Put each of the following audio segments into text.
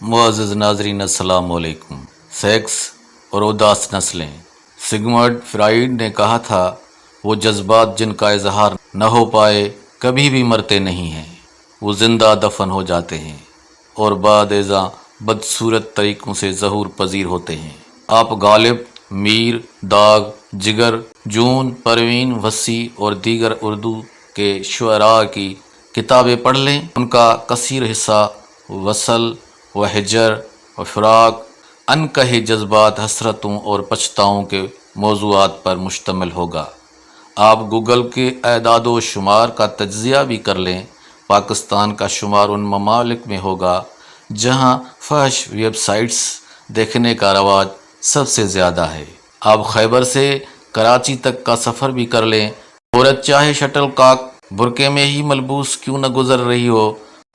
معزز ناظرین السلام علیکم۔ سیکس اور اداس نسلیں۔ سگمنڈ فرائیڈ نے کہا تھا وہ جذبات جن کا اظہار نہ ہو پائے کبھی بھی مرتے نہیں ہیں، وہ زندہ دفن ہو جاتے ہیں اور بعد ازاں بدصورت طریقوں سے ظہور پذیر ہوتے ہیں۔ آپ غالب، میر، داغ، جگر، جون، پروین، وسیع اور دیگر اردو کے شعراء کی کتابیں پڑھ لیں۔ ان کا کثیر حصہ وصل و ہجر و فراق، انکہے جذبات، حسرتوں اور پچھتاؤں کے موضوعات پر مشتمل ہوگا۔ آپ گوگل کے اعداد و شمار کا تجزیہ بھی کر لیں، پاکستان کا شمار ان ممالک میں ہوگا جہاں فحش ویب سائٹس دیکھنے کا رواج سب سے زیادہ ہے۔ آپ خیبر سے کراچی تک کا سفر بھی کر لیں، عورت چاہے شٹل کاک برقعے میں ہی ملبوس کیوں نہ گزر رہی ہو،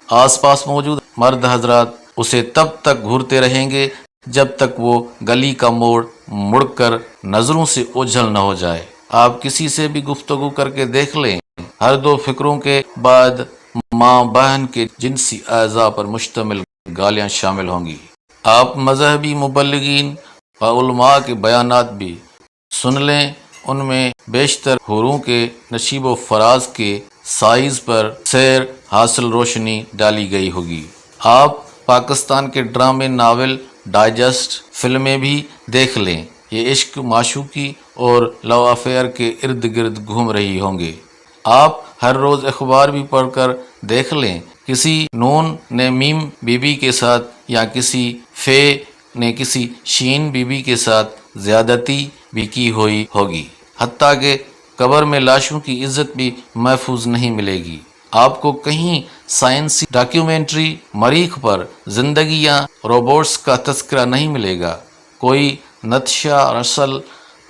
آس پاس موجود مرد حضرات اسے تب تک گھورتے رہیں گے جب تک وہ گلی کا موڑ مڑ کر نظروں سے اوجھل نہ ہو جائے۔ آپ کسی سے بھی گفتگو کر کے دیکھ لیں، ہر دو فکروں کے بعد ماں بہن کے جنسی اعضاء پر مشتمل گالیاں شامل ہوں گی۔ آپ مذہبی مبلغین و علماء کے بیانات بھی سن لیں، ان میں بیشتر حوروں کے نشیب و فراز کے سائز پر سیر حاصل روشنی ڈالی گئی ہوگی۔ آپ پاکستان کے ڈرامے، ناول، ڈائجسٹ، فلمیں بھی دیکھ لیں، یہ عشق، معشوقی اور لو افیئر کے ارد گرد گھوم رہی ہوں گے۔ آپ ہر روز اخبار بھی پڑھ کر دیکھ لیں، کسی نون نے میم بی بی کے ساتھ یا کسی فے نے کسی شین بی بی کے ساتھ زیادتی بھی کی ہوئی ہوگی، حتیٰ کہ قبر میں لاشوں کی عزت بھی محفوظ نہیں ملے گی۔ آپ کو کہیں سائنسی ڈاکیومنٹری، مریخ پر زندگی یا روبوٹس کا تذکرہ نہیں ملے گا، کوئی نتشا، رسل،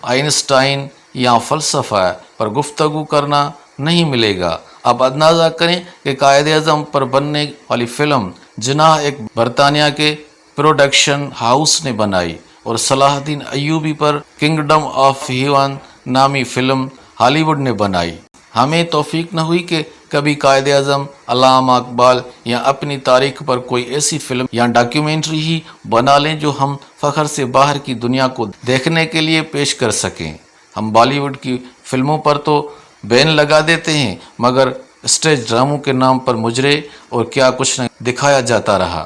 آئنسٹائن یا فلسفہ پر گفتگو کرنا نہیں ملے گا۔ آپ اندازہ کریں کہ قائد اعظم پر بننے والی فلم جناح ایک برطانیہ کے پروڈکشن ہاؤس نے بنائی اور صلاح الدین ایوبی پر کنگڈم آف ہیون نامی فلم ہالی ووڈ نے بنائی۔ ہمیں توفیق نہ ہوئی کہ کبھی قائد اعظم، علامہ اقبال یا اپنی تاریخ پر کوئی ایسی فلم یا ڈاکیومنٹری ہی بنا لیں جو ہم فخر سے باہر کی دنیا کو دیکھنے کے لیے پیش کر سکیں۔ ہم بالی ووڈ کی فلموں پر تو بین لگا دیتے ہیں، مگر اسٹیج ڈراموں کے نام پر مجرے اور کیا کچھ نہ دکھایا جاتا رہا۔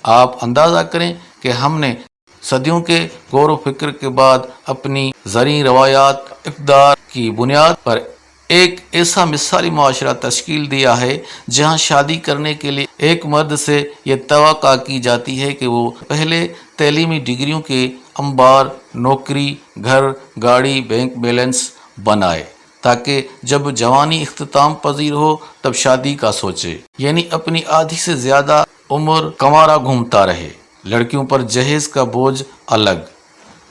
آپ اندازہ کریں کہ ہم نے صدیوں کے غور و فکر کے بعد اپنی زرعی روایات اقدار کی بنیاد پر ایک ایسا مثالی معاشرہ تشکیل دیا ہے جہاں شادی کرنے کے لیے ایک مرد سے یہ توقع کی جاتی ہے کہ وہ پہلے تعلیمی ڈگریوں کے انبار، نوکری، گھر، گاڑی، بینک بیلنس بنائے تاکہ جب جوانی اختتام پذیر ہو تب شادی کا سوچے، یعنی اپنی آدھی سے زیادہ عمر کنوارا گھومتا رہے، لڑکیوں پر جہیز کا بوجھ الگ۔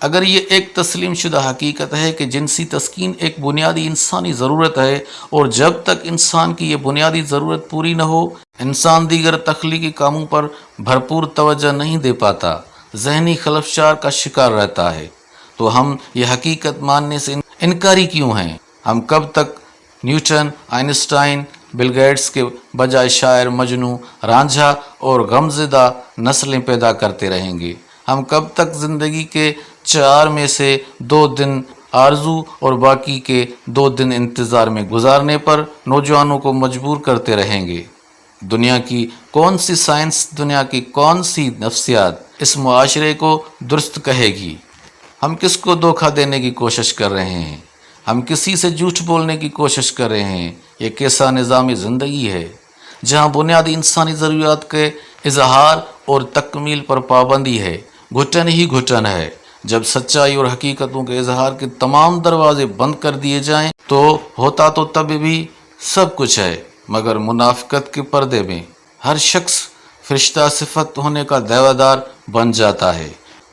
اگر یہ ایک تسلیم شدہ حقیقت ہے کہ جنسی تسکین ایک بنیادی انسانی ضرورت ہے اور جب تک انسان کی یہ بنیادی ضرورت پوری نہ ہو انسان دیگر تخلیقی کاموں پر بھرپور توجہ نہیں دے پاتا، ذہنی خلفشار کا شکار رہتا ہے، تو ہم یہ حقیقت ماننے سے انکاری کیوں ہیں؟ ہم کب تک نیوٹن، آئنسٹائن، بل گیٹس کے بجائے شاعر، مجنوں، رانجھا اور غمزدہ نسلیں پیدا کرتے رہیں گے؟ ہم کب تک زندگی کے 4 میں سے 2 دن آرزو اور باقی کے 2 دن انتظار میں گزارنے پر نوجوانوں کو مجبور کرتے رہیں گے؟ دنیا کی کون سی سائنس، دنیا کی کون سی نفسیات اس معاشرے کو درست کہے گی؟ ہم کس کو دھوکہ دینے کی کوشش کر رہے ہیں؟ ہم کسی سے جھوٹ بولنے کی کوشش کر رہے ہیں؟ یہ کیسا نظام زندگی ہے جہاں بنیادی انسانی ضروریات کے اظہار اور تکمیل پر پابندی ہے، گھٹن ہی گھٹن ہے۔ جب سچائی اور حقیقتوں کے اظہار کے تمام دروازے بند کر دیے جائیں تو ہوتا تو تب بھی سب کچھ ہے، مگر منافقت کے پردے میں ہر شخص فرشتہ صفت ہونے کا دعویٰ دار بن جاتا ہے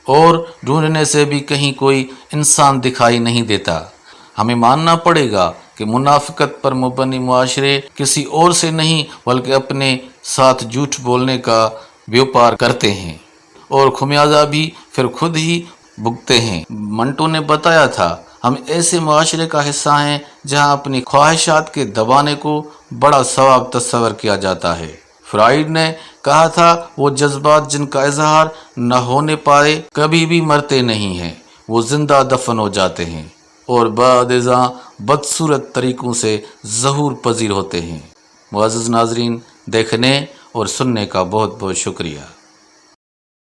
اور ڈھونڈنے سے بھی کہیں کوئی انسان دکھائی نہیں دیتا۔ ہمیں ماننا پڑے گا کہ منافقت پر مبنی معاشرے کسی اور سے نہیں بلکہ اپنے ساتھ جھوٹ بولنے کا بیوپار کرتے ہیں اور خمیازہ بھی پھر خود ہی بھگتے ہیں۔ منٹو نے بتایا تھا، ہم ایسے معاشرے کا حصہ ہیں جہاں اپنی خواہشات کے دبانے کو بڑا ثواب تصور کیا جاتا ہے۔ فرائڈ نے کہا تھا وہ جذبات جن کا اظہار نہ ہونے پائے کبھی بھی مرتے نہیں ہیں، وہ زندہ دفن ہو جاتے ہیں اور بعد ازاں بدصورت طریقوں سے ظہور پذیر ہوتے ہیں۔ معزز ناظرین، دیکھنے اور سننے کا بہت بہت شکریہ۔